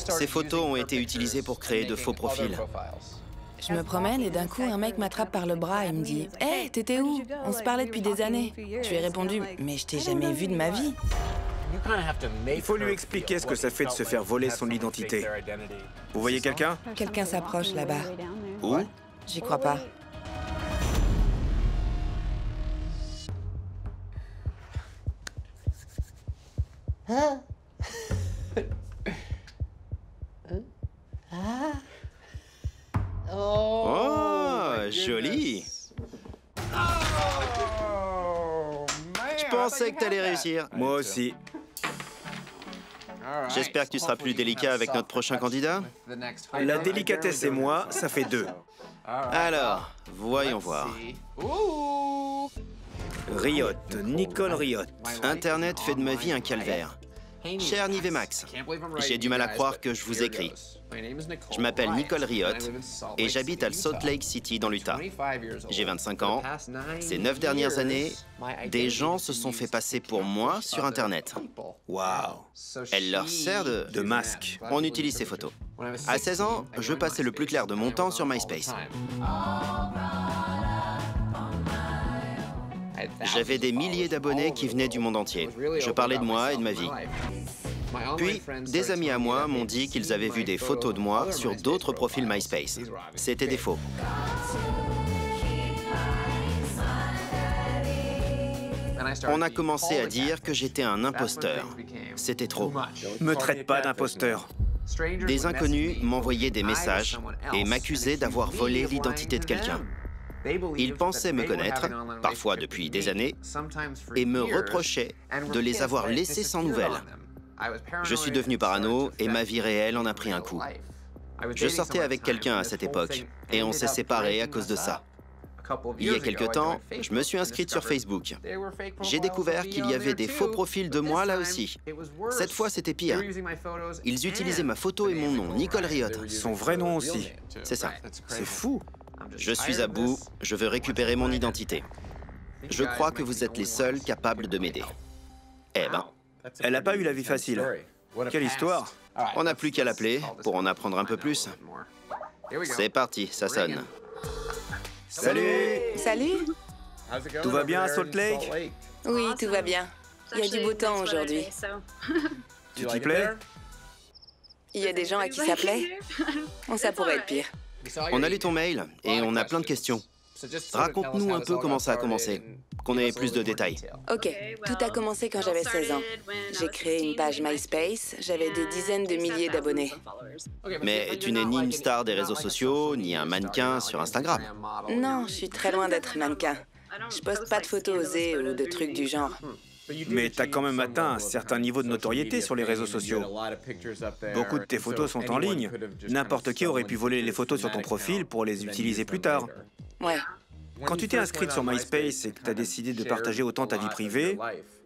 Ces photos ont été utilisées pour créer de faux profils. Je me promène et d'un coup, un mec m'attrape par le bras et me dit « Hey, t'étais où? On se parlait depuis des années. » Je lui ai répondu « Mais je t'ai jamais vu de ma vie. » Il faut lui expliquer ce que ça fait de se faire voler son identité. Vous voyez quelqu'un? Quelqu'un s'approche là-bas. Où? J'y crois pas. Oh, joli! Je pensais que t'allais réussir. Moi aussi. J'espère que tu seras plus délicat avec notre prochain candidat. La délicatesse et moi, ça fait 2. Alors, voyons voir. Riot, Nicole Riot. Internet fait de ma vie un calvaire. Cher Nivemax, j'ai du mal à croire que je vous écris. Je m'appelle Nicole Riot et j'habite à Salt Lake City dans l'Utah. J'ai 25 ans. Ces 9 dernières années, des gens se sont fait passer pour moi sur Internet. Waouh. Elle leur sert De masque. On utilise ces photos. À 16 ans, je passais le plus clair de mon temps sur MySpace. J'avais des milliers d'abonnés qui venaient du monde entier. Je parlais de moi et de ma vie. Puis, des amis à moi m'ont dit qu'ils avaient vu des photos de moi sur d'autres profils MySpace. C'était des faux. On a commencé à dire que j'étais un imposteur. C'était trop. Me traite pas d'imposteur. Des inconnus m'envoyaient des messages et m'accusaient d'avoir volé l'identité de quelqu'un. Ils pensaient me connaître, parfois depuis des années, et me reprochaient de les avoir laissés sans nouvelles. Je suis devenu parano et ma vie réelle en a pris un coup. Je sortais avec quelqu'un à cette époque et on s'est séparés à cause de ça. Il y a quelque temps, je me suis inscrite sur Facebook. J'ai découvert qu'il y avait des faux profils de moi là aussi. Cette fois, c'était pire. Ils utilisaient ma photo et mon nom, Nicole Riot. Son vrai nom aussi. C'est ça. C'est fou. Je suis à bout, je veux récupérer mon identité. Je crois que vous êtes les seuls capables de m'aider. Eh ben, Elle n'a pas eu la vie facile. Quelle histoire. on n'a plus qu'à l'appeler pour en apprendre un peu plus. C'est parti, ça sonne. Salut. Salut! Tout va bien à Salt Lake? Oui, tout va bien. Il y a du beau temps aujourd'hui. Tu t'y plais? Il y a des gens à qui ça plaît. Bon, ça pourrait être pire. On a lu ton mail et on a plein de questions. Raconte-nous un peu comment ça a commencé, qu'on ait plus de détails. Ok, tout a commencé quand j'avais 16 ans. J'ai créé une page MySpace, j'avais des dizaines de milliers d'abonnés. Mais tu n'es ni une star des réseaux sociaux, ni un mannequin sur Instagram. Non, je suis très loin d'être mannequin. Je poste pas de photos osées ou de trucs du genre. Mais t'as quand même atteint un certain niveau de notoriété sur les réseaux sociaux. Beaucoup de tes photos sont en ligne. N'importe qui aurait pu voler les photos sur ton profil pour les utiliser plus tard. Ouais. Quand tu t'es inscrite sur MySpace et que t'as décidé de partager autant ta vie privée,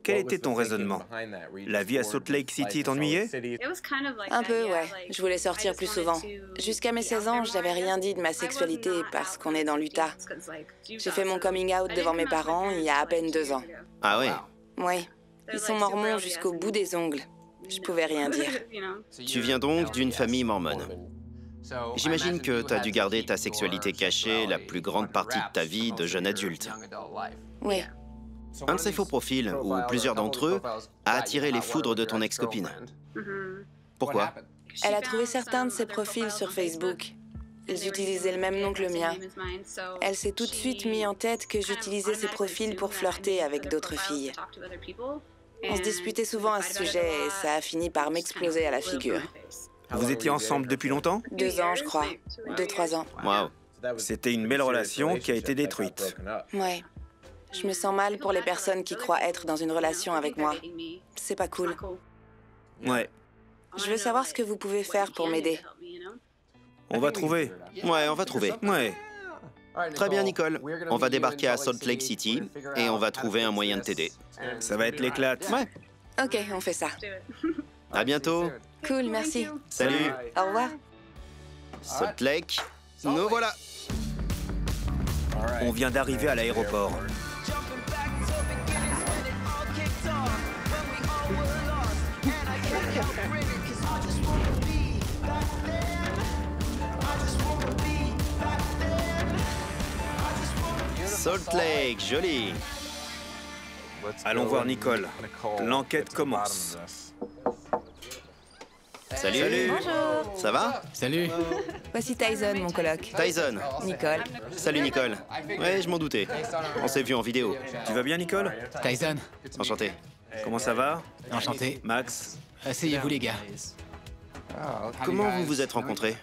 quel était ton raisonnement? La vie à Salt Lake City t'ennuyait? Un peu, ouais. Je voulais sortir plus souvent. Jusqu'à mes 16 ans, je n'avais rien dit de ma sexualité parce qu'on est dans l'Utah. J'ai fait mon coming out devant mes parents il y a à peine 2 ans. Ah ouais? Oui. Ils sont mormons jusqu'au bout des ongles. Je pouvais rien dire. Tu viens donc d'une famille mormone. J'imagine que tu as dû garder ta sexualité cachée la plus grande partie de ta vie de jeune adulte. Oui. Un de ces faux profils, ou plusieurs d'entre eux, a attiré les foudres de ton ex-copine. Pourquoi? Elle a trouvé certains de ses profils sur Facebook. Ils utilisaient le même nom que le mien. Elle s'est tout de suite mis en tête que j'utilisais ces profils pour flirter avec d'autres filles. On se disputait souvent à ce sujet et ça a fini par m'exploser à la figure. Vous étiez ensemble depuis longtemps? 2 ans, je crois. 2-3 ans. Waouh. C'était une belle relation qui a été détruite. Ouais. Je me sens mal pour les personnes qui croient être dans une relation avec moi. C'est pas cool. Ouais. Je veux savoir ce que vous pouvez faire pour m'aider. On va trouver. Ouais, on va trouver. Ouais. Très bien, Nicole. On va débarquer à Salt Lake City et on va trouver un moyen de t'aider. Ça va être l'éclate. Ouais. Ok, on fait ça. À bientôt. Cool, merci. Salut. Au revoir. Salt Lake, nous voilà. On vient d'arriver à l'aéroport. Salt Lake, joli. Allons voir Nicole. L'enquête commence. Salut. Salut. Bonjour. Ça va? Salut. Voici Tyson, mon coloc. Tyson. Nicole. Salut Nicole. Ouais, je m'en doutais. On s'est vu en vidéo. Tu vas bien, Nicole? Tyson. Enchanté. Comment ça va? Enchanté. Max? Asseyez-vous les gars. Comment vous vous êtes rencontrés?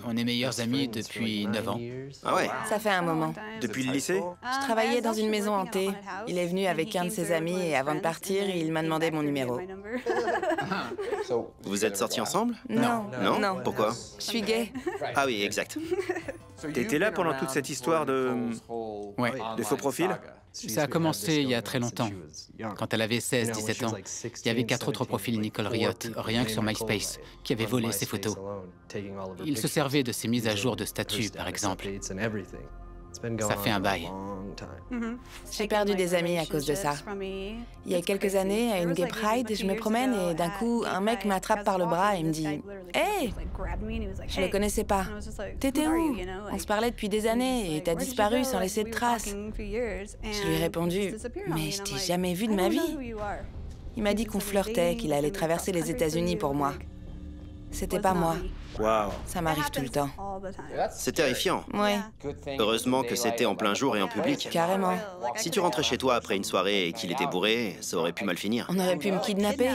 On est meilleurs amis depuis 9 ans. Ah ouais? Ça fait un moment. Depuis le lycée? Je travaillais dans une maison hantée. Il est venu avec un de ses amis et avant de partir, il m'a demandé mon numéro. Vous êtes sortis ensemble? Non. Non? Pourquoi? Je suis gay. Ah oui, exact. T'étais là pendant toute cette histoire de faux profils? Ça a commencé il y a très longtemps. Quand elle avait 16-17 ans, il y avait 4 autres profils Nicole Riot, rien que sur MySpace, qui avaient volé ses photos. Ils se servaient de ses mises à jour de statut, par exemple. Ça fait un bail. J'ai perdu des amis à cause de ça. Il y a quelques années, à une gay pride, je me promène et d'un coup, un mec m'attrape par le bras et me dit « Hey !» Je le connaissais pas. « T'étais où? On se parlait depuis des années et t'as disparu sans laisser de traces. » Je lui ai répondu « Mais je t'ai jamais vu de ma vie. » Il m'a dit qu'on flirtait, qu'il allait traverser les États-Unis pour moi. C'était pas moi. Waouh. Ça m'arrive tout le temps. C'est terrifiant. Ouais, Heureusement que c'était en plein jour et en public. carrément. Si tu rentrais chez toi après une soirée et qu'il était bourré, ça aurait pu mal finir. On aurait pu me kidnapper.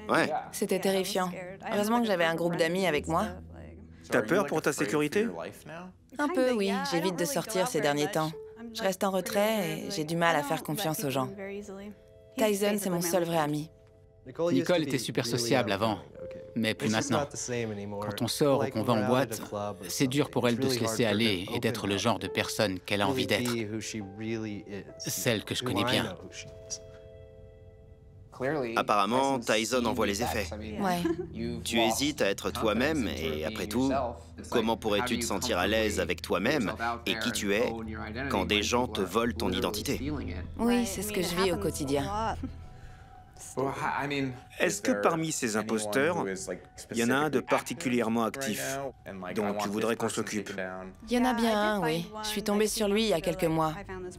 Ouais. C'était terrifiant. Heureusement que j'avais un groupe d'amis avec moi. T'as peur pour ta sécurité? Un peu, oui. J'évite de sortir ces derniers temps. Je reste en retrait et j'ai du mal à faire confiance aux gens. Tyson, c'est mon seul vrai ami. Nicole était super sociable avant, mais plus maintenant. Quand on sort ou qu'on va en boîte, c'est dur pour elle de se laisser aller et d'être le genre de personne qu'elle a envie d'être. Celle que je connais bien. Apparemment, Tyson en voit les effets. Ouais. Tu hésites à être toi-même et après tout, comment pourrais-tu te sentir à l'aise avec toi-même et qui tu es quand des gens te volent ton identité? Oui, c'est ce que je vis au quotidien. Est-ce que parmi ces imposteurs, il y en a un de particulièrement actif, dont tu voudrais qu'on s'occupe? Il y en a bien un, oui. Je suis tombée sur lui il y a quelques mois.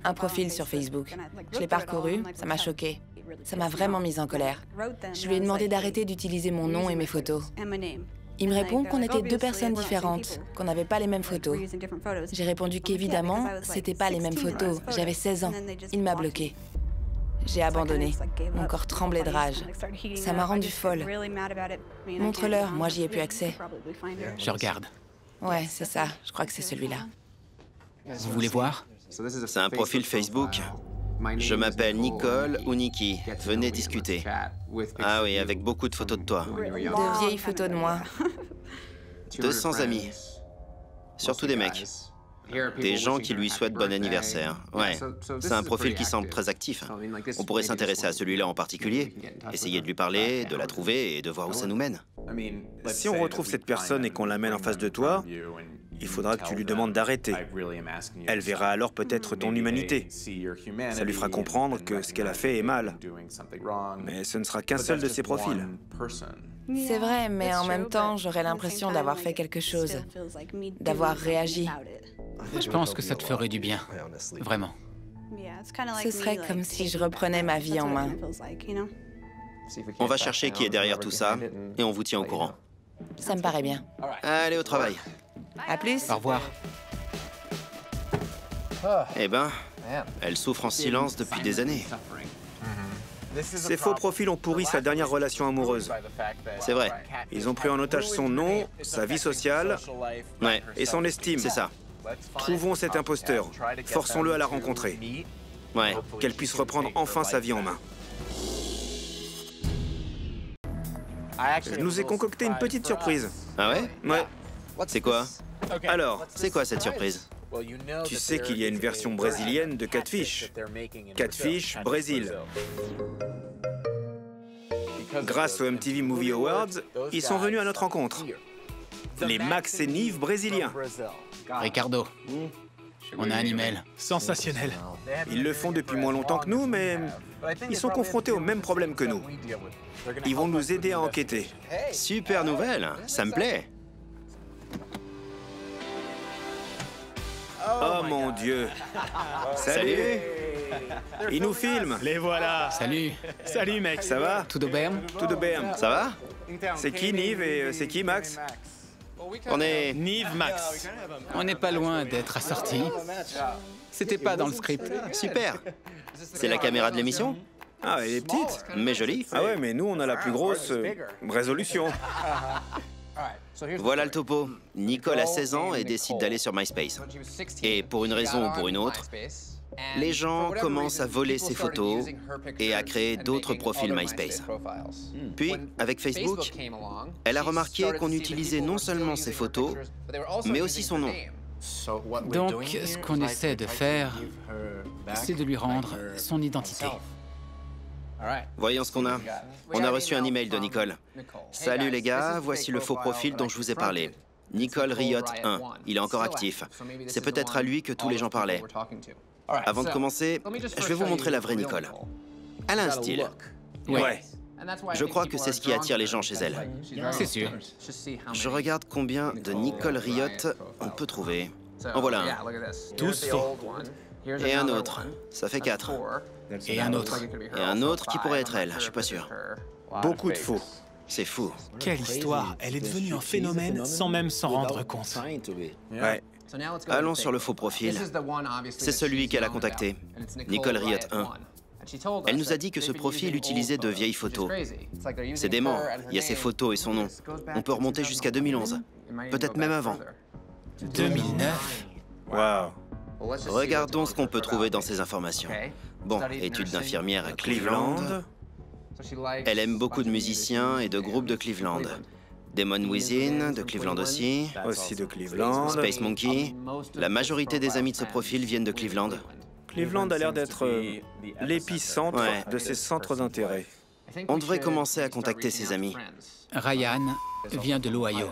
Un profil sur Facebook. Je l'ai parcouru, ça m'a choquée. Ça m'a vraiment mise en colère. Je lui ai demandé d'arrêter d'utiliser mon nom et mes photos. Il me répond qu'on était deux personnes différentes, qu'on n'avait pas les mêmes photos. J'ai répondu qu'évidemment, c'était pas les mêmes photos. J'avais 16 ans. Il m'a bloquée. J'ai abandonné. Mon corps tremblait de rage. Ça m'a rendue folle. Montre-leur, moi j'y ai plus accès. Je regarde. Ouais, c'est ça. Je crois que c'est celui-là. Vous voulez voir? C'est un profil Facebook. Je m'appelle Nicole ou Nikki. Venez discuter. Ah oui, avec beaucoup de photos de toi. De vieilles photos de moi. 200 amis. Surtout des mecs. Des gens qui lui souhaitent bon anniversaire. Ouais, c'est un profil qui semble très actif. On pourrait s'intéresser à celui-là en particulier, essayer de lui parler, de la trouver et de voir où ça nous mène. Si on retrouve cette personne et qu'on l'amène en face de toi, il faudra que tu lui demandes d'arrêter. Elle verra alors peut-être ton humanité. Ça lui fera comprendre que ce qu'elle a fait est mal. Mais ce ne sera qu'un seul de ses profils. C'est vrai, mais en même temps, j'aurais l'impression d'avoir fait quelque chose, d'avoir réagi. Je pense que ça te ferait du bien. Vraiment. Ce serait comme si je reprenais ma vie en main. On va chercher qui est derrière tout ça et on vous tient au courant. Ça me paraît bien. Allez, au travail. À plus. Au revoir. Eh ben, elle souffre en silence depuis des années. Ces faux profils ont pourri sa dernière relation amoureuse. C'est vrai. Ils ont pris en otage son nom, sa vie sociale Ouais, et son estime. c'est ça. Trouvons cet imposteur. Forçons-le à la rencontrer. Ouais. Qu'elle puisse reprendre enfin sa vie en main. Je nous ai concocté une petite surprise. Ah ouais? Ouais. C'est quoi? Alors, C'est quoi cette surprise? tu sais qu'il y a une version brésilienne de Catfish. Catfish Brésil. Grâce au MTV Movie Awards, ils sont venus à notre rencontre. Les Max et Nive brésiliens. Ricardo, on a un email. Sensationnel. Ils le font depuis moins longtemps que nous, mais ils sont confrontés aux mêmes problèmes que nous. Ils vont nous aider à enquêter. Super nouvelle, ça me plaît. Oh mon Dieu. Salut. Ils nous filment. Les voilà. Salut. Salut, mec. Ça va? Tout de bien? Tout de bien. Ça va? C'est qui Nive et c'est qui Max? On est... Nive, Max. On n'est pas loin d'être assortis. C'était pas dans le script. Super. C'est la caméra de l'émission? Ah, elle est petite. Mais jolie. Ah ouais, mais nous, on a la plus grosse résolution. Voilà le topo. Nicole a 16 ans et décide d'aller sur MySpace. Et pour une raison ou pour une autre, les gens commencent à voler ses photos et à créer d'autres profils MySpace. Puis, avec Facebook, elle a remarqué qu'on utilisait non seulement ses photos, mais aussi son nom. Donc, ce qu'on essaie de faire, c'est de lui rendre son identité. Voyons ce qu'on a. On a reçu un email de Nicole. Salut les gars, voici le faux profil dont je vous ai parlé. Nicole Riot 1. Il est encore actif. C'est peut-être à lui que tous les gens parlaient. Avant de commencer, je vais vous montrer la vraie Nicole. Elle a un style. Ouais. Je crois que c'est ce qui attire les gens chez elle. C'est sûr. Je regarde combien de Nicole Riot on peut trouver. En voilà un. Tous faux. Et un autre. Ça fait 4. Et un autre. Et un autre qui pourrait être elle, je suis pas sûr. Beaucoup de faux. C'est fou. Quelle histoire. Elle est devenue un phénomène sans même s'en rendre compte. Ouais. Allons sur le faux profil. C'est celui qu'elle a contacté. Nicole Riot 1. Elle nous a dit que ce profil utilisait de vieilles photos. C'est dément. Il y a ses photos et son nom. On peut remonter jusqu'à 2011. Peut-être même avant. 2009. Waouh. Regardons ce qu'on peut trouver dans ces informations. Bon, études d'infirmière à Cleveland. Elle aime beaucoup de musiciens et de groupes de Cleveland. Demon Within, de Cleveland aussi. Aussi de Cleveland. Space Monkey. La majorité des amis de ce profil viennent de Cleveland. Cleveland a l'air d'être l'épicentre de ses centres d'intérêt. On devrait commencer à contacter ses amis. Ryan vient de l'Ohio.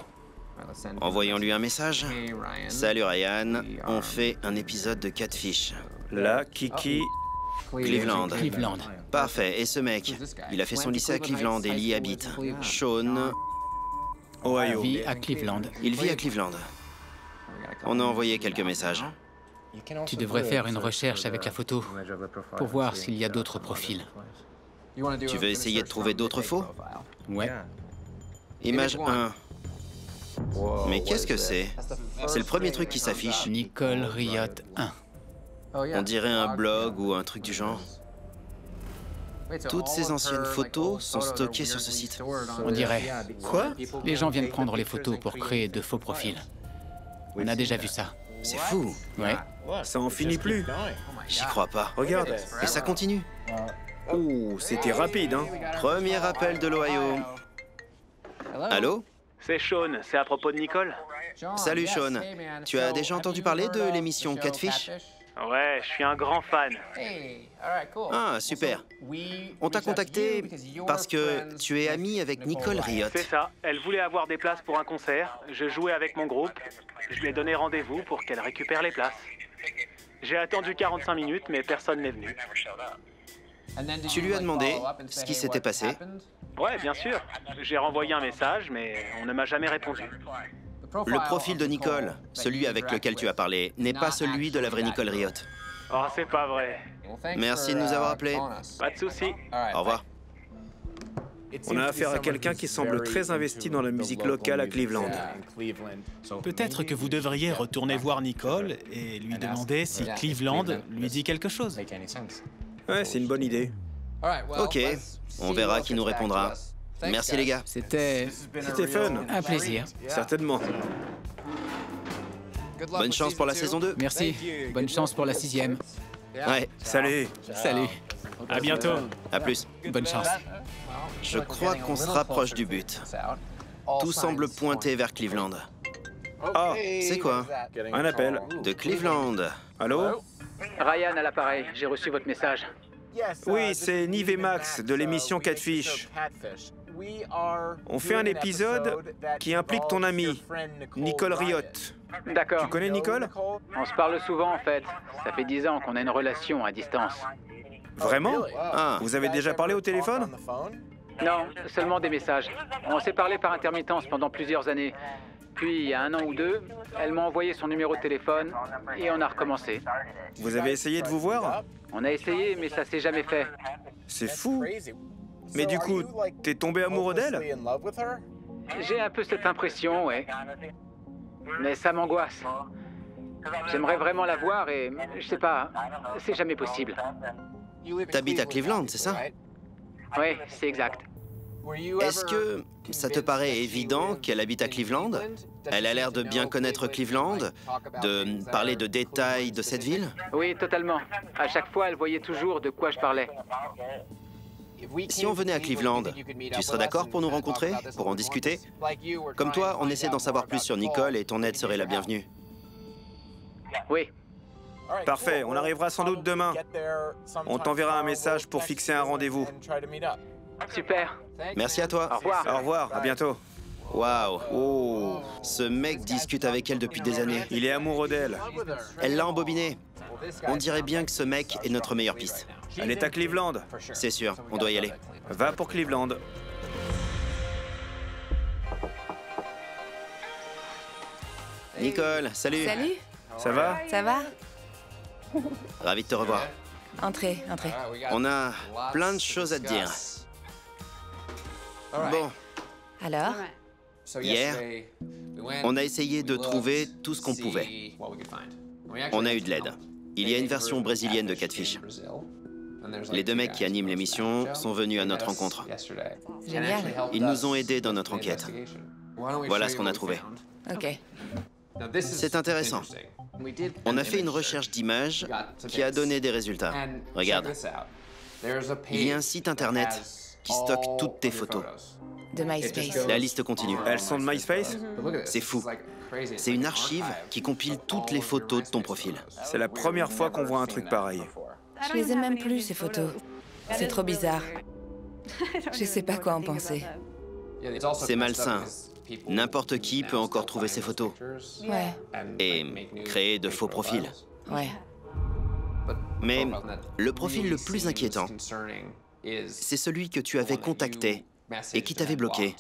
Envoyons-lui un message. Salut Ryan, on fait un épisode de Catfish. Là, Kiki. Cleveland. Cleveland. Parfait. Et ce mec, il a fait son lycée à Cleveland et il y habite. Sean, Ohio. Vit à Cleveland. il vit à Cleveland. On a envoyé quelques messages. Tu devrais faire une recherche avec la photo pour voir s'il y a d'autres profils. Tu veux essayer de trouver d'autres faux? Ouais. Image 1. Mais qu'est-ce que c'est? C'est le premier truc qui s'affiche. Nicole Riot 1. On dirait un blog ou un truc du genre. Toutes ces anciennes photos sont stockées sur ce site. On dirait. Quoi? Les gens viennent prendre les photos pour créer de faux profils. On a déjà vu ça. C'est fou. Ouais. Ça en finit plus. J'y crois pas. Regarde. Et ça continue. Ouh, c'était rapide, hein. Premier appel de l'Ohio. Allô? C'est Sean, c'est à propos de Nicole? Salut Sean. Tu as déjà entendu parler de l'émission Catfish? Ouais, je suis un grand fan. Ah, super. On t'a contacté parce que tu es ami avec Nicole Riot. C'est ça, elle voulait avoir des places pour un concert, je jouais avec mon groupe, je lui ai donné rendez-vous pour qu'elle récupère les places. J'ai attendu 45 minutes, mais personne n'est venu. Tu lui as demandé ce qui s'était passé? Ouais, bien sûr. J'ai renvoyé un message, mais on ne m'a jamais répondu. Le profil de Nicole, celui avec lequel tu as parlé, n'est pas celui de la vraie Nicole Riot. Oh, c'est pas vrai. Merci de nous avoir appelés. Pas de souci. Au revoir. On a affaire à quelqu'un qui semble très investi dans la musique locale à Cleveland. Peut-être que vous devriez retourner voir Nicole et lui demander si Cleveland lui dit quelque chose. Ouais, c'est une bonne idée. Ok, on verra qui nous répondra. Merci les gars. C'était C'était fun. un plaisir. Certainement. Bonne chance pour la saison 2. Merci. Bonne chance pour la 6e. Ouais, Salut. Salut. À bientôt. à plus. Bonne chance. Je crois qu'on se rapproche du but. Tout semble pointer vers Cleveland. Ah, C'est quoi? un appel. De Cleveland. Allô? Ryan à l'appareil, j'ai reçu votre message. Oui, c'est Nive et Max de l'émission Catfish. On fait un épisode qui implique ton amie, Nicole Riot. D'accord. Tu connais Nicole? On se parle souvent en fait. Ça fait 10 ans qu'on a une relation à distance. Vraiment? Ah, Vous avez déjà parlé au téléphone? Non, seulement des messages. On s'est parlé par intermittence pendant plusieurs années. Puis, il y a 1 an ou 2, elle m'a envoyé son numéro de téléphone et on a recommencé. Vous avez essayé de vous voir? On a essayé, mais ça s'est jamais fait. C'est fou. Mais du coup, t'es tombé amoureux d'elle? J'ai un peu cette impression, ouais. Mais ça m'angoisse. J'aimerais vraiment la voir et, je sais pas, c'est jamais possible. T'habites à Cleveland, c'est ça? Oui, c'est exact. Est-ce que ça te paraît évident qu'elle habite à Cleveland? Elle a l'air de bien connaître Cleveland, de parler de détails de cette ville? Oui, totalement. À chaque fois, elle voyait toujours de quoi je parlais. Si on venait à Cleveland, tu serais d'accord pour nous rencontrer, pour en discuter? Comme toi, on essaie d'en savoir plus sur Nicole et ton aide serait la bienvenue. Oui. Parfait, on arrivera sans doute demain. On t'enverra un message pour fixer un rendez-vous. Super. Merci à toi. Au revoir. Au revoir, à bientôt. Waouh. Oh, ce mec discute avec elle depuis des années. Il est amoureux d'elle. Elle l'a embobiné. On dirait bien que ce mec est notre meilleure piste. Elle est à Cleveland. C'est sûr, on doit y aller. Va pour Cleveland. Nicole, salut. Salut, Ça va? ça va? Ravi de te revoir. Entrez, entrez. On a plein de choses à te dire. Bon, Alors? hier, on a essayé de trouver tout ce qu'on pouvait. On a eu de l'aide. Il y a une version brésilienne de Catfish. Les 2 mecs qui animent l'émission sont venus à notre rencontre. Génial. Ils nous ont aidés dans notre enquête. Voilà ce qu'on a trouvé. Ok. C'est intéressant. On a fait une recherche d'images qui a donné des résultats. Regarde. Il y a un site internet qui stocke toutes tes photos. De MySpace. La liste continue. Elles sont de MySpace? C'est fou. C'est une archive qui compile toutes les photos de ton profil. C'est la première fois qu'on voit un truc pareil. Je les ai même plus, ces photos. C'est trop bizarre. Je sais pas quoi en penser. C'est malsain. N'importe qui peut encore trouver ces photos Ouais, et créer de faux profils. ouais. Mais le profil le plus inquiétant, c'est celui que tu avais contacté et qui t'avait bloqué.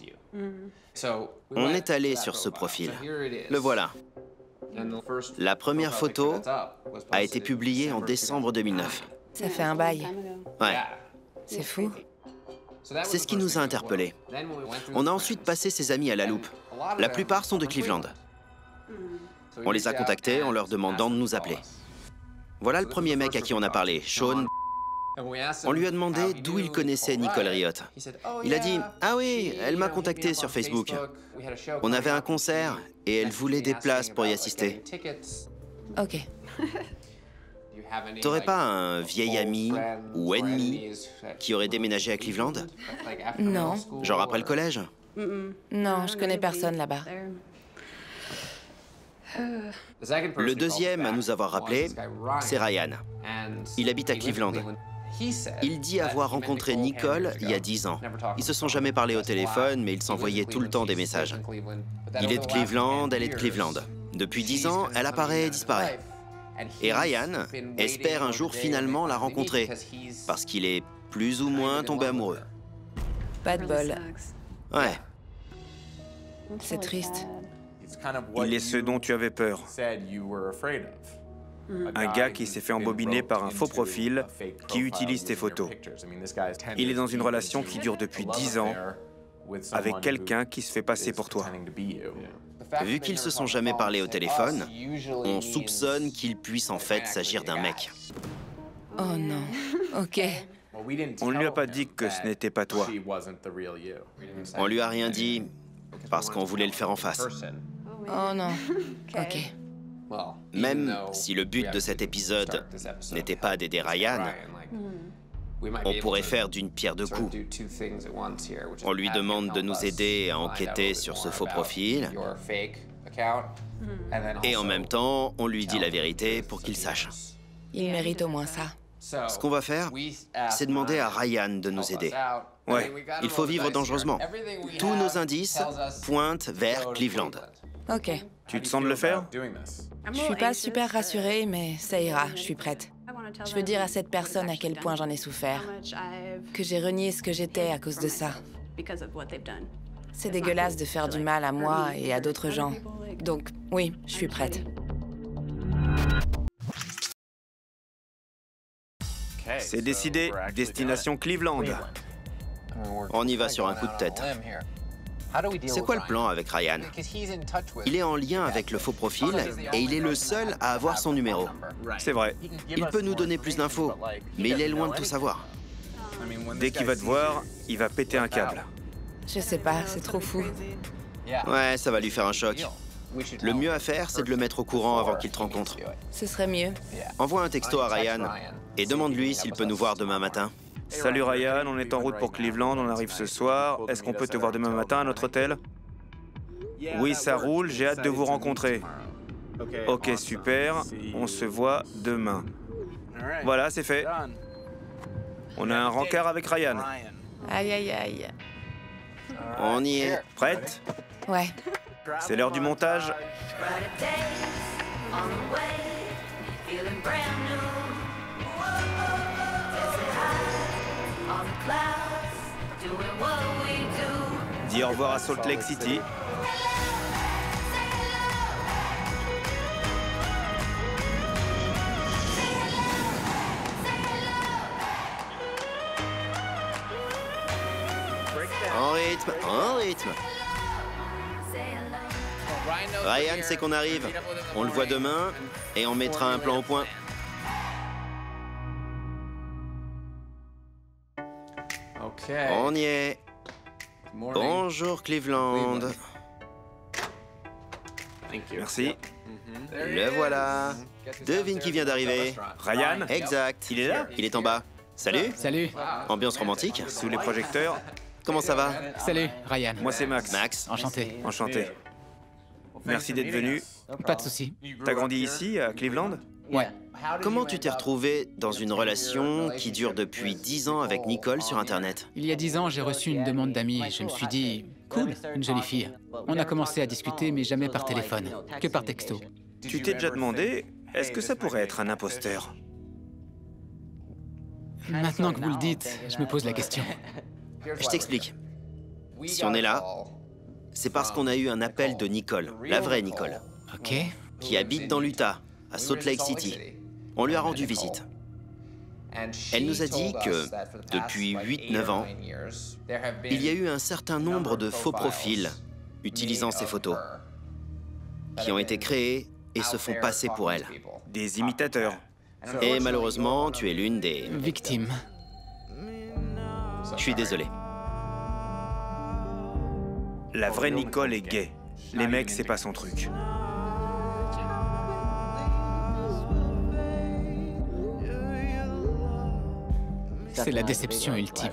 On est allé sur ce profil. Le voilà. La première photo a été publiée en décembre 2009. Ça fait un bail. Ouais, C'est fou. c'est ce qui nous a interpellés. On a ensuite passé ses amis à la loupe. La plupart sont de Cleveland. On les a contactés en leur demandant de nous appeler. Voilà le premier mec à qui on a parlé, Sean. On lui a demandé d'où il connaissait Nicole Riot. Il a dit « Ah oui, elle m'a contacté sur Facebook. On avait un concert et elle voulait des places pour y assister. Ok. » T'aurais pas un vieil ami ou ennemi qui aurait déménagé à Cleveland? Non. Genre après le collège? Non, je connais personne là-bas. Le deuxième à nous avoir rappelé, c'est Ryan. Il habite à Cleveland. Il dit avoir rencontré Nicole il y a 10 ans. Ils se sont jamais parlé au téléphone, mais ils s'envoyaient tout le temps des messages. Il est de Cleveland, elle est de Cleveland. Depuis 10 ans, elle apparaît et disparaît. Et Ryan espère un jour finalement la rencontrer, parce qu'il est plus ou moins tombé amoureux. Pas de bol. Ouais. C'est triste. Il est ce dont tu avais peur. Un gars qui s'est fait embobiner par un faux profil qui utilise tes photos. Il est dans une relation qui dure depuis 10 ans avec quelqu'un qui se fait passer pour toi. Vu qu'ils se sont jamais parlé au téléphone, on soupçonne qu'il puisse en fait s'agir d'un mec. Oh non. Ok. On ne lui a pas dit que ce n'était pas toi. On lui a rien dit parce qu'on voulait le faire en face. Oh non. Ok. Même si le but de cet épisode n'était pas d'aider Ryan, on pourrait faire d'une pierre deux coups. On lui demande de nous aider à enquêter sur ce faux profil, et en même temps, on lui dit la vérité pour qu'il sache. Il mérite au moins ça. Ce qu'on va faire, c'est demander à Ryan de nous aider. Ouais, il faut vivre dangereusement. Tous nos indices pointent vers Cleveland. Ok. Tu te sens de le faire? Je suis pas super rassurée, mais ça ira, je suis prête. Je veux dire à cette personne à quel point j'en ai souffert, que j'ai renié ce que j'étais à cause de ça. C'est dégueulasse de faire du mal à moi et à d'autres gens. Donc, oui, je suis prête. C'est décidé, destination Cleveland. On y va sur un coup de tête. C'est quoi le plan avec Ryan? Il est en lien avec le faux profil et il est le seul à avoir son numéro. C'est vrai. Il peut nous donner plus d'infos, mais il est loin de tout savoir. Dès qu'il va te voir, il va péter un câble. Je sais pas, c'est trop fou. Ouais, ça va lui faire un choc. Le mieux à faire, c'est de le mettre au courant avant qu'il te rencontre. Ce serait mieux. Envoie un texto à Ryan et demande-lui s'il peut nous voir demain matin. Salut Ryan, on est en route pour Cleveland, on arrive ce soir. Est-ce qu'on peut te voir demain matin à notre hôtel? Oui, ça roule, j'ai hâte de vous rencontrer. Ok, super, on se voit demain. Voilà, c'est fait. On a un rencard avec Ryan. Aïe, aïe, aïe. On y est. Prête? Ouais. C'est l'heure du montage. Dis au revoir à Salt Lake City. En rythme, en rythme. Ryan sait qu'on arrive. On le voit demain et on mettra un plan au point. On y est. Bonjour Cleveland. Merci. Le voilà. Devine qui vient d'arriver. Ryan? Exact. Il est là? Il est en bas. Salut. Salut. Ambiance romantique. Sous les projecteurs. Comment ça va? Salut, Ryan. Moi, c'est Max. Max. Enchanté. Enchanté. Merci d'être venu. Pas de souci. T'as grandi ici, à Cleveland? Ouais. Comment tu t'es retrouvé dans une relation qui dure depuis 10 ans avec Nicole sur Internet? Il y a 10 ans, j'ai reçu une demande d'amis et je me suis dit, cool, une jolie fille. On a commencé à discuter, mais jamais par téléphone, que par texto. Tu t'es déjà demandé, est-ce que ça pourrait être un imposteur? Maintenant que vous le dites, je me pose la question. Je t'explique. Si on est là, c'est parce qu'on a eu un appel de Nicole, la vraie Nicole, Ok. qui habite dans l'Utah, à Salt Lake City. On lui a rendu visite. Elle nous a dit que, depuis 8-9 ans, il y a eu un certain nombre de faux profils utilisant ces photos, qui ont été créés et se font passer pour elle. Des imitateurs. Et malheureusement, tu es l'une des... Victime. Je suis désolé. La vraie Nicole est gay. Les mecs, c'est pas son truc. C'est la déception ultime.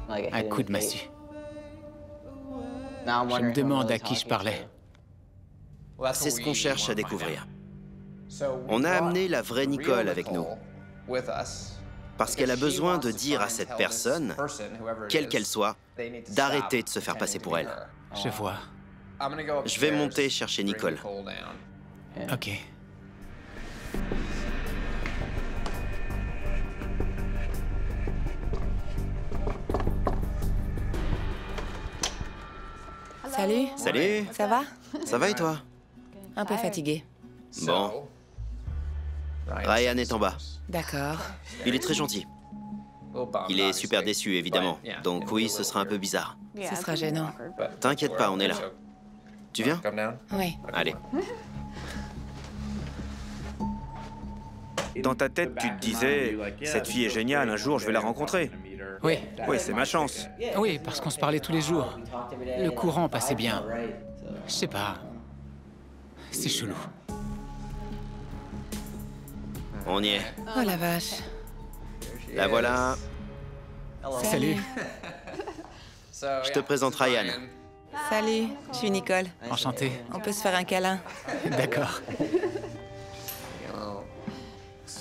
Un coup de massue. Je me demande à qui je parlais. C'est ce qu'on cherche à découvrir. On a amené la vraie Nicole avec nous, parce qu'elle a besoin de dire à cette personne, quelle qu'elle soit, d'arrêter de se faire passer pour elle. Je vois. Je vais monter chercher Nicole. Ok. Salut. Salut, Ça va? ça va et toi? Un peu fatiguée. Bon. Ryan est en bas. D'accord. Il est très gentil. Il est super déçu, évidemment. Donc oui, ce sera un peu bizarre. Ce sera gênant. T'inquiète pas, on est là. Tu viens? Oui. Allez. Dans ta tête, tu te disais, cette fille est géniale, un jour je vais la rencontrer. Oui. Oui, c'est ma chance. Oui, parce qu'on se parlait tous les jours. Le courant passait bien. Je sais pas. C'est chelou. On y est. Oh la vache. La voilà. Salut. Je te présente Ryan. Salut, je suis Nicole. Enchanté. On peut se faire un câlin? D'accord.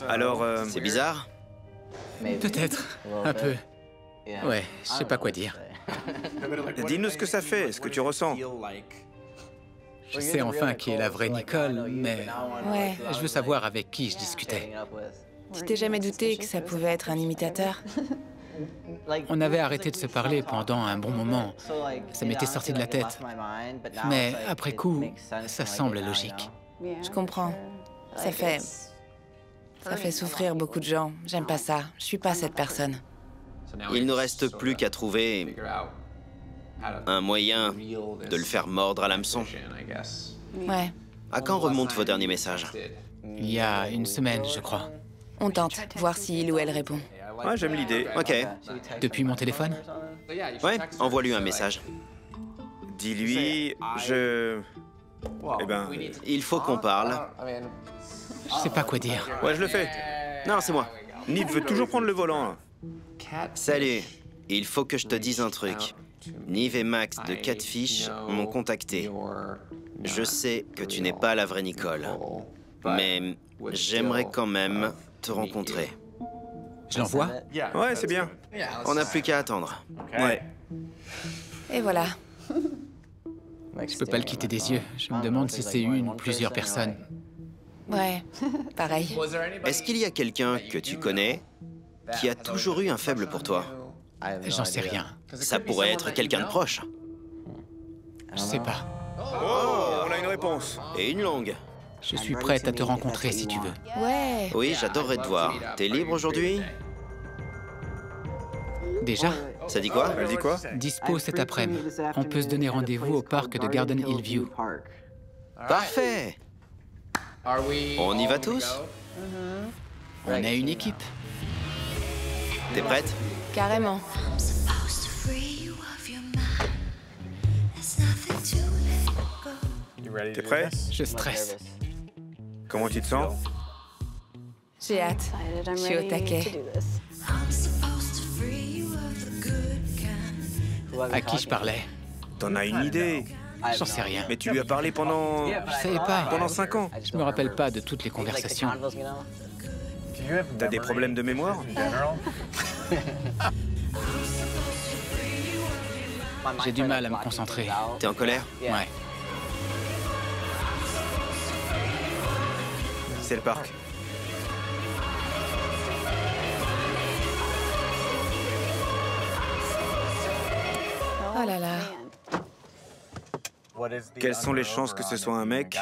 Alors, C'est bizarre? Peut-être. Un peu. Ouais, je sais pas quoi dire. dis-nous ce que ça fait, ce que tu ressens. Je sais enfin qui est la vraie Nicole, mais Ouais. je veux savoir avec qui je discutais. Tu t'es jamais douté que ça pouvait être un imitateur? On avait arrêté de se parler pendant un bon moment. Ça m'était sorti de la tête. Mais après coup, ça semble logique. Je comprends. Ça fait souffrir beaucoup de gens. J'aime pas ça. Je suis pas cette personne. Il ne reste plus qu'à trouver un moyen de le faire mordre à l'hameçon. Ouais, À quand remontent vos derniers messages? Il y a une semaine, je crois. on tente, voir si il ou elle répond. Ouais, j'aime l'idée. Ok. Depuis mon téléphone? Ouais, envoie-lui un message. Dis-lui, Eh ben... Il faut qu'on parle. Je sais pas quoi dire. Ouais, je le fais. Non, c'est moi. Niv veut toujours prendre le volant. Salut. Il faut que je te dise un truc. Niv et Max de Catfish m'ont contacté. Je sais que tu n'es pas la vraie Nicole, mais j'aimerais quand même te rencontrer. Je l'envoie? Ouais, c'est bien. On n'a plus qu'à attendre. Ouais. Et voilà. Je peux pas le quitter des yeux. Je me demande si c'est une ou plusieurs personnes. Ouais, pareil. Est-ce qu'il y a quelqu'un que tu connais qui a toujours eu un faible pour toi? J'en sais rien. Ça pourrait être quelqu'un de proche. Je sais pas. Oh, on a une réponse. Et une longue. Je suis prête à te rencontrer si tu veux. Ouais. Oui, j'adorerais te voir. T'es libre aujourd'hui? Déjà? Ça dit quoi? Elle dit quoi? Dispo cet après-midi. On peut se donner rendez-vous au parc de Garden Hillview. Parfait. On y va tous? On est une équipe. T'es prête? Carrément. T'es prêt? Je stresse. Comment tu te sens? J'ai hâte. Je suis au taquet. À qui je parlais? T'en as une idée. J'en sais rien. Mais tu lui as parlé pendant... Je savais pas. Pendant 5 ans. Je me rappelle pas de toutes les conversations. T'as des problèmes de mémoire? J'ai du mal à me concentrer. T'es en colère? Ouais. C'est le parc. Oh là là. Quelles sont les chances que ce soit un mec?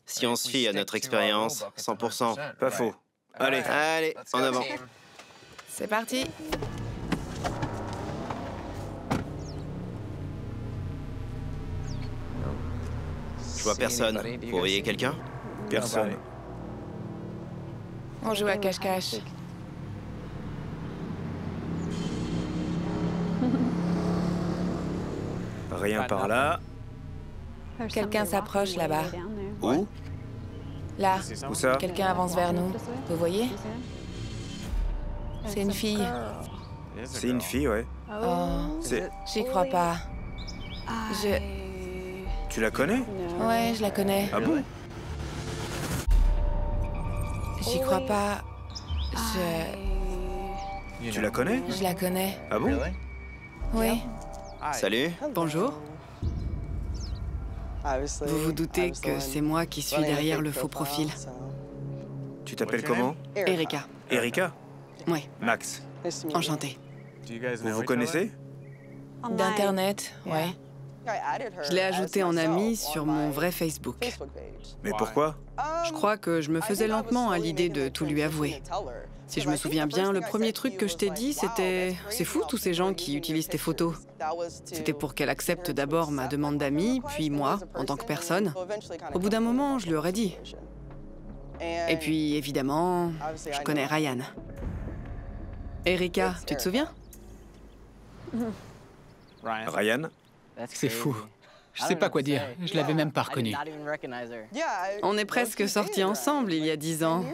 Si on se fie à notre expérience, 100%. Pas faux. Allez. Allez, en avant. C'est parti. Je vois personne. Vous voyez quelqu'un? Personne. On joue à cache-cache. Rien par là. Quelqu'un s'approche là-bas. Où? Là. Où ça? Quelqu'un avance vers nous. Vous voyez? C'est une fille. C'est une fille, ouais. Oh, C'est... j'y crois pas. Tu la connais? Ouais, je la connais. Ah bon? J'y crois pas. Tu la connais? Je la connais. Ah bon? Oui. Salut. Bonjour. Vous vous doutez que c'est moi qui suis derrière le faux profil. Tu t'appelles comment? Erika. Erika? Oui, Max. enchantée. Vous vous connaissez? D'Internet, ouais. Je l'ai ajoutée en amie sur mon vrai Facebook. Mais pourquoi? Je crois que je me faisais lentement à l'idée de tout lui avouer. Si je me souviens bien, le premier truc que je t'ai dit, c'était « C'est fou tous ces gens qui utilisent tes photos ». C'était pour qu'elle accepte d'abord ma demande d'amis, puis moi, en tant que personne. Au bout d'un moment, je lui aurais dit. Et puis, évidemment, je connais Ryan. Erika, tu te souviens? Ryan? C'est fou. Je sais pas quoi dire. Je l'avais même pas reconnue. On est presque sortis ensemble il y a 10 ans.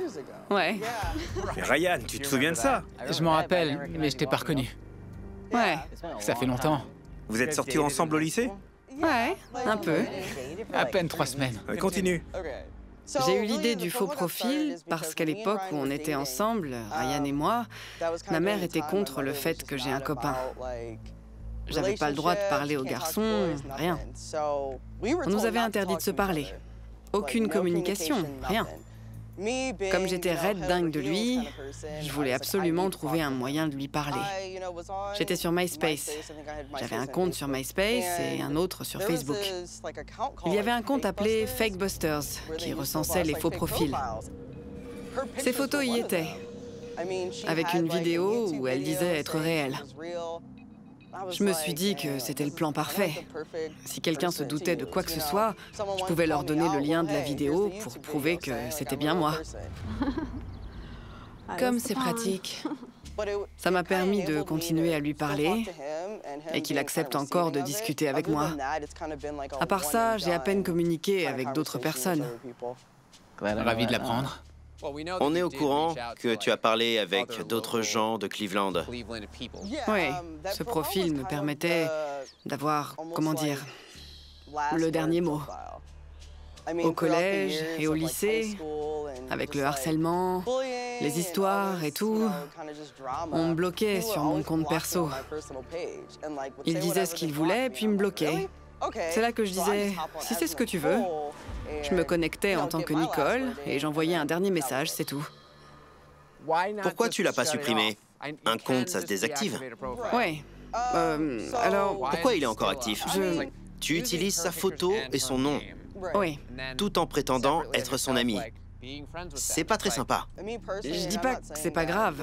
Ouais, Mais Ryan, tu te souviens de ça? Je m'en rappelle, mais je t'ai pas reconnue. ouais, Ça fait longtemps. Vous êtes sortis ensemble au lycée? ouais, un peu. À peine 3 semaines. Continue. J'ai eu l'idée du faux profil parce qu'à l'époque où on était ensemble, Ryan et moi, ma mère était contre le fait que j'ai un copain. J'avais pas le droit de parler aux garçons, rien. On nous avait interdit de se parler. Aucune communication, rien. Comme j'étais raide dingue de lui, je voulais absolument trouver un moyen de lui parler. J'étais sur MySpace. J'avais un compte sur MySpace et un autre sur Facebook. Il y avait un compte appelé Fakebusters qui recensait les faux profils. Ces photos y étaient, avec une vidéo où elle disait être réelle. Je me suis dit que c'était le plan parfait. Si quelqu'un se doutait de quoi que ce soit, je pouvais leur donner le lien de la vidéo pour prouver que c'était bien moi. Comme c'est pratique. Ça m'a permis de continuer à lui parler et qu'il accepte encore de discuter avec moi. À part ça, j'ai à peine communiqué avec d'autres personnes. Ravi de l'apprendre. On est au courant que tu as parlé avec d'autres gens de Cleveland. Oui, ce profil me permettait d'avoir, comment dire, le dernier mot. Au collège et au lycée, avec le harcèlement, les histoires et tout, on me bloquait sur mon compte perso. Il disait ce qu'il voulait, puis me bloquait. C'est là que je disais, si c'est ce que tu veux. Je me connectais en tant que Nicole et j'envoyais un dernier message, c'est tout. Pourquoi tu l'as pas supprimé? Un compte, ça se désactive. Oui. Alors... Pourquoi il est encore actif? Tu utilises sa photo et son nom, Oui. tout en prétendant être son ami. C'est pas très sympa. Je dis pas que c'est pas grave,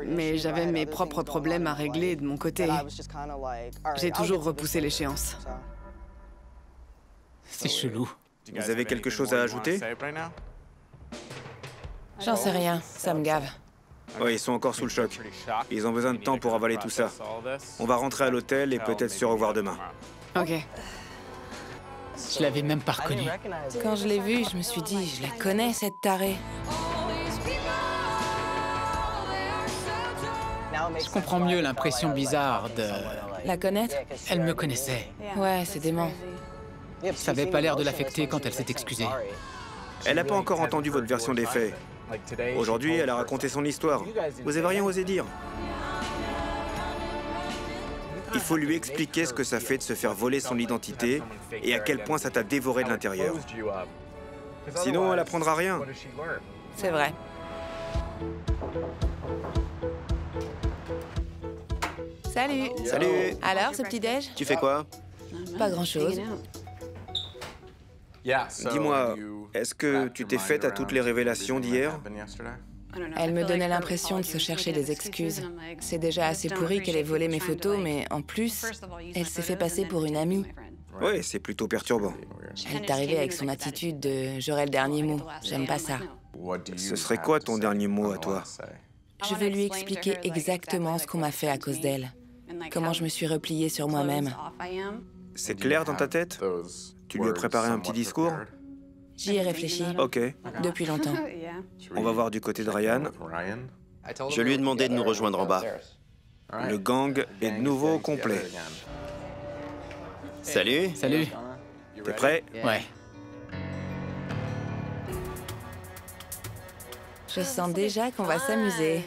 mais j'avais mes propres problèmes à régler de mon côté. J'ai toujours repoussé l'échéance. C'est chelou. Vous avez quelque chose à ajouter? J'en sais rien, ça me gave. Oui, ils sont encore sous le choc. Ils ont besoin de temps pour avaler tout ça. On va rentrer à l'hôtel et peut-être se revoir demain. Ok. Je l'avais même pas reconnue. Quand je l'ai vue, je me suis dit, je la connais, cette tarée. Je comprends mieux l'impression bizarre de... La connaître? Elle me connaissait. Ouais, c'est dément. Ça avait pas l'air de l'affecter quand elle s'est excusée. Elle n'a pas encore entendu votre version des faits. Aujourd'hui, elle a raconté son histoire. Vous avez rien osé dire. Il faut lui expliquer ce que ça fait de se faire voler son identité et à quel point ça t'a dévoré de l'intérieur. Sinon, elle apprendra rien. C'est vrai. Salut. Salut. Alors, ce petit-déj? Tu fais quoi? Pas grand-chose. Dis-moi, est-ce que tu t'es faite à toutes les révélations d'hier? Elle me donnait l'impression de se chercher des excuses. C'est déjà assez pourri qu'elle ait volé mes photos, mais en plus, elle s'est fait passer pour une amie. Oui, c'est plutôt perturbant. Elle est arrivée avec son attitude de « j'aurai le dernier mot ». J'aime pas ça. Ce serait quoi ton dernier mot à toi? Je veux lui expliquer exactement ce qu'on m'a fait à cause d'elle. Comment je me suis repliée sur moi-même. C'est clair dans ta tête? Tu lui as préparé un petit discours? J'y ai réfléchi. Ok. Depuis longtemps. On va voir du côté de Ryan. Je lui ai demandé de nous rejoindre en bas. Le gang est de nouveau complet. Salut. Salut. T'es prêt? Ouais. Je sens déjà qu'on va s'amuser.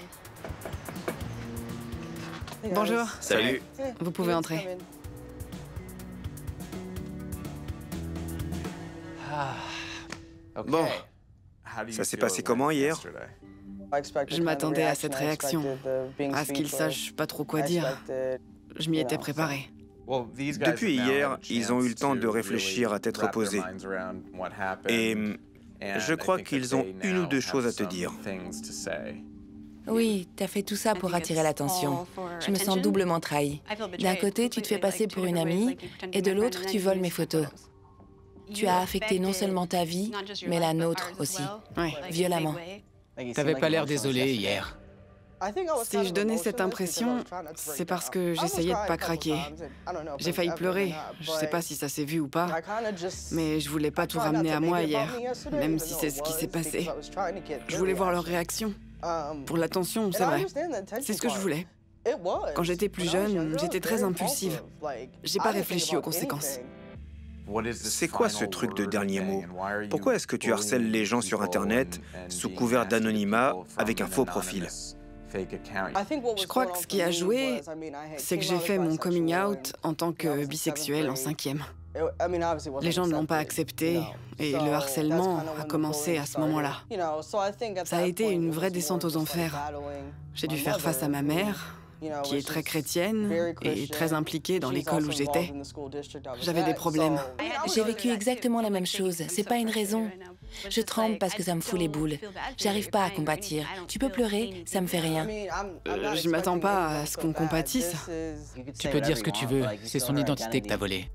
Bonjour. Salut. Vous pouvez entrer. Bon, Ça s'est passé comment hier? Je m'attendais à cette réaction, à ce qu'ils sachent pas trop quoi dire. Je m'y étais préparée. Depuis hier, ils ont eu le temps de réfléchir à tête reposée. Et je crois qu'ils ont une ou deux choses à te dire. Oui, t'as fait tout ça pour attirer l'attention. Je me sens doublement trahie. D'un côté, tu te fais passer pour une amie, et de l'autre, tu voles mes photos. Tu as affecté non seulement ta vie, mais la nôtre aussi, Ouais. violemment. T'avais pas l'air désolé hier. Si je donnais cette impression, c'est parce que j'essayais de pas craquer. J'ai failli pleurer. Je sais pas si ça s'est vu ou pas, mais je voulais pas tout ramener à moi hier, même si c'est ce qui s'est passé. Je voulais voir leur réaction. Pour l'attention, c'est vrai. C'est ce que je voulais. Quand j'étais plus jeune, j'étais très impulsive. J'ai pas réfléchi aux conséquences. C'est quoi ce truc de dernier mot? Pourquoi est-ce que tu harcèles les gens sur Internet sous couvert d'anonymat avec un faux profil? Je crois que ce qui a joué, c'est que j'ai fait mon coming out en tant que bisexuelle en 5e. Les gens ne l'ont pas accepté et le harcèlement a commencé à ce moment-là. Ça a été une vraie descente aux enfers. J'ai dû faire face à ma mère, qui est très chrétienne et très impliquée dans l'école où j'étais. J'avais des problèmes. J'ai vécu exactement la même chose. C'est pas une raison. Je tremble parce que ça me fout les boules. J'arrive pas à compatir. Tu peux pleurer, ça me fait rien. Je m'attends pas à ce qu'on compatisse. Tu peux dire ce que tu veux, c'est son identité que t'as volée.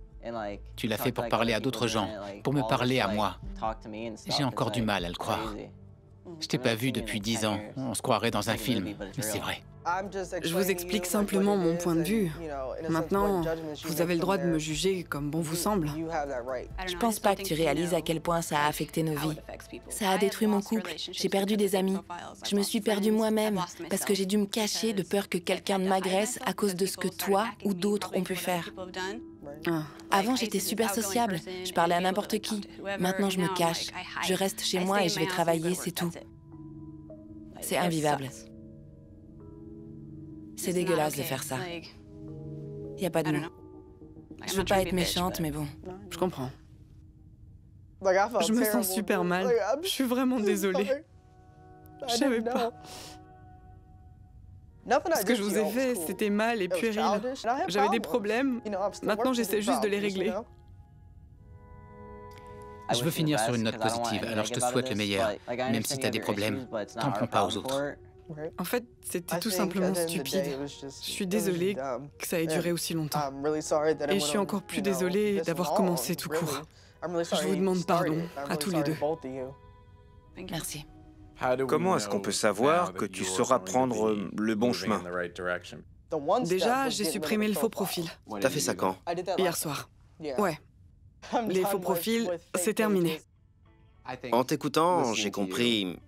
Tu l'as fait pour parler à d'autres gens, pour me parler à moi. J'ai encore du mal à le croire. Je t'ai pas vu depuis 10 ans, on se croirait dans un film, mais c'est vrai. Je vous explique simplement mon point de vue. Maintenant, vous avez le droit de me juger comme bon vous semble. Je pense pas que tu réalises à quel point ça a affecté nos vies. Ça a détruit mon couple. J'ai perdu des amis. Je me suis perdue moi-même parce que j'ai dû me cacher de peur que quelqu'un ne m'agresse à cause de ce que toi ou d'autres ont pu faire. Avant, j'étais super sociable. Je parlais à n'importe qui. Maintenant, je me cache. Je reste chez moi et je vais travailler, c'est tout. C'est invivable. C'est dégueulasse de faire ça. Y a pas de mots. Je veux pas être méchante, mais bon. Je comprends. Je me sens super mal. Je suis vraiment désolée. Je savais pas. Ce que je vous ai fait, c'était mal et puéril. J'avais des problèmes. Maintenant, j'essaie juste de les régler. Je veux finir sur une note positive, alors je te souhaite le meilleur. Même si t'as des problèmes, t'en prends pas aux autres. En fait, c'était tout simplement stupide. Je suis désolée que ça ait duré aussi longtemps. Et je suis encore plus désolée d'avoir commencé tout court. Je vous demande pardon à tous les deux. Merci. Comment est-ce qu'on peut savoir que tu sauras prendre le bon chemin? Déjà, j'ai supprimé le faux profil. T'as fait ça quand? Hier soir. Ouais. Les faux profils, c'est terminé. En t'écoutant, j'ai compris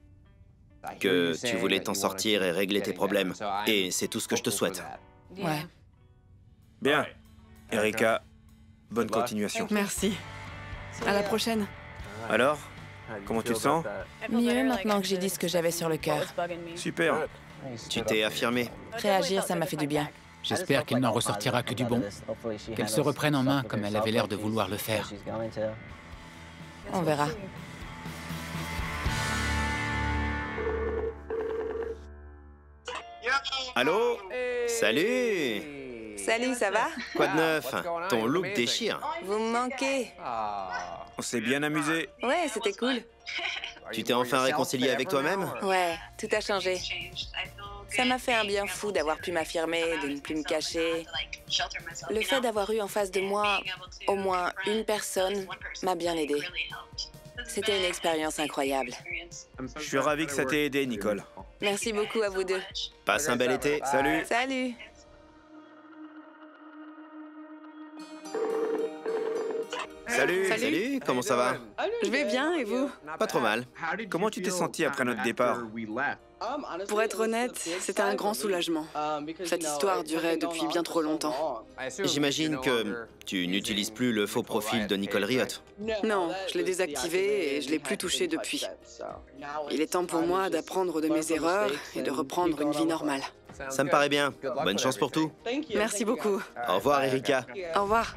que tu voulais t'en sortir et régler tes problèmes. Et c'est tout ce que je te souhaite. Ouais. Bien. Erika, bonne continuation. Merci. À la prochaine. Alors, comment tu te sens? Mieux maintenant que j'ai dit ce que j'avais sur le cœur. Super. Tu t'es affirmé. Réagir, ça m'a fait du bien. J'espère qu'elle n'en ressortira que du bon. Qu'elle se reprenne en main comme elle avait l'air de vouloir le faire. On verra. Allô? Salut! Salut, ça va? Quoi de neuf? Ton look déchire. Vous me manquez. On s'est bien amusé. Ouais, c'était cool. Tu t'es enfin réconcilié avec toi-même? Ouais, tout a changé. Ça m'a fait un bien fou d'avoir pu m'affirmer, de ne plus me cacher. Le fait d'avoir eu en face de moi au moins une personne m'a bien aidé. C'était une expérience incroyable. Je suis ravi que ça t'ait aidé, Nicole. Merci beaucoup à vous deux. Passe un bel été. Salut. Salut! Salut, comment ça va? Je vais bien, et vous? Pas trop mal. Comment tu t'es senti après notre départ? Pour être honnête, c'était un grand soulagement. Cette histoire durait depuis bien trop longtemps. J'imagine que tu n'utilises plus le faux profil de Nicole Riot. Non, je l'ai désactivé et je l'ai plus touché depuis. Il est temps pour moi d'apprendre de mes erreurs et de reprendre une vie normale. Ça me paraît bien. Bonne chance pour tout. Merci beaucoup. Au revoir, Erika. Au revoir.